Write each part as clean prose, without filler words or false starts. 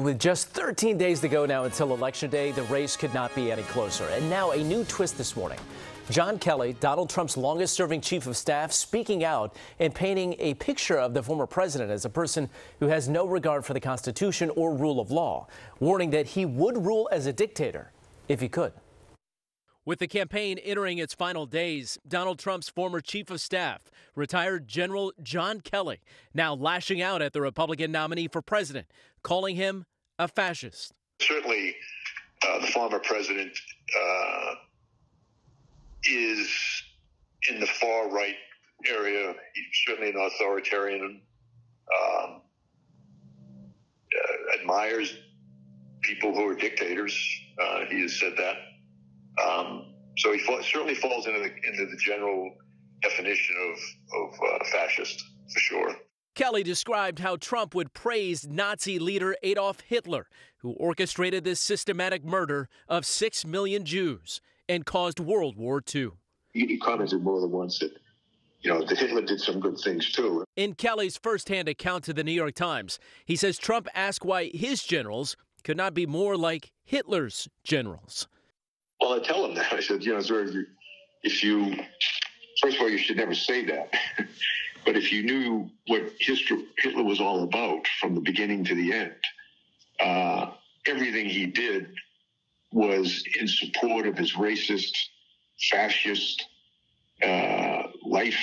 with just 13 days to go now until Election Day, the race could not be any closer. And now a new twist this morning. John Kelly, Donald Trump's longest-serving chief of staff, speaking out and painting a picture of the former president as a person who has no regard for the Constitution or rule of law, warning that he would rule as a dictator if he could. With the campaign entering its final days, Donald Trump's former chief of staff, retired General John Kelly, now lashing out at the Republican nominee for president, calling him a fascist. Certainly, the former president is in the far right area. He's certainly an authoritarian, admires people who are dictators. He has said that. So he certainly falls into the general definition of fascist, for sure. Kelly described how Trump would praise Nazi leader Adolf Hitler, who orchestrated this systematic murder of 6 million Jews and caused World War II. He commented more than once that, that Hitler did some good things, too. In Kelly's firsthand account to the New York Times, he says Trump asked why his generals could not be more like Hitler's generals. Well, I tell him that. I said, if you, first of all, you should never say that. But if you knew what Hitler was all about from the beginning to the end, everything he did was in support of his racist, fascist life,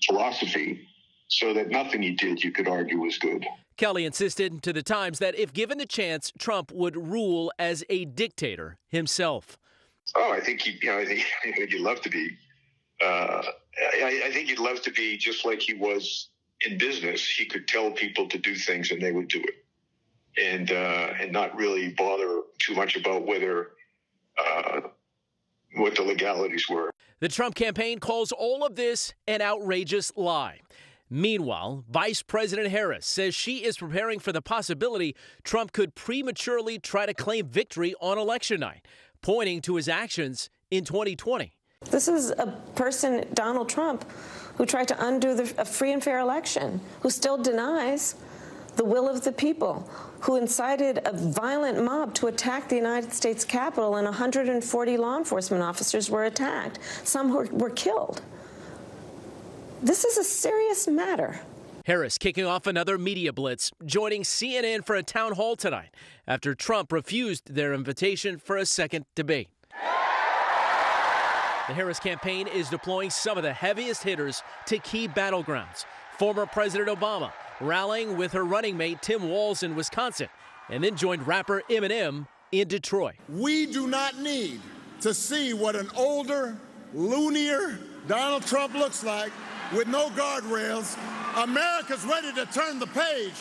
philosophy, so that nothing he did you could argue was good. Kelly insisted to the Times that if given the chance, Trump would rule as a dictator himself. Oh, I think he'd love to be. I think he'd love to be just like he was in business. He could tell people to do things and they would do it, and not really bother too much about whether what the legalities were. The Trump campaign calls all of this an outrageous lie. Meanwhile, Vice President Harris says she is preparing for the possibility Trump could prematurely try to claim victory on election night, pointing to his actions in 2020. This is a person, Donald Trump, who tried to undo a free and fair election, who still denies the will of the people, who incited a violent mob to attack the United States Capitol, and 140 law enforcement officers were attacked. Some were killed. This is a serious matter. Harris kicking off another media blitz, joining CNN for a town hall tonight after Trump refused their invitation for a second debate. The Harris campaign is deploying some of the heaviest hitters to key battlegrounds. Former President Obama rallying with her running mate Tim Walz in Wisconsin, and then joined rapper Eminem in Detroit. We do not need to see what an older, loonier Donald Trump looks like with no guardrails. America's ready to turn the page.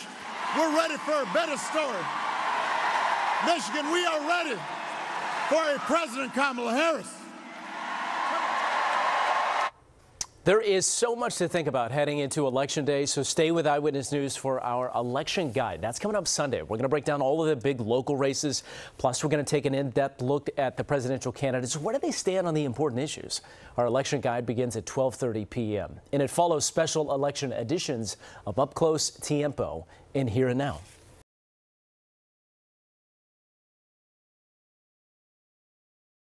We're ready for a better story. Michigan, we are ready for a President Kamala Harris. There is so much to think about heading into Election Day, so stay with Eyewitness News for our election guide. That's coming up Sunday. We're going to break down all of the big local races. Plus, we're going to take an in-depth look at the presidential candidates. Where do they stand on the important issues? Our election guide begins at 12:30 p.m. and it follows special election editions of Up Close, Tiempo, and Here and Now.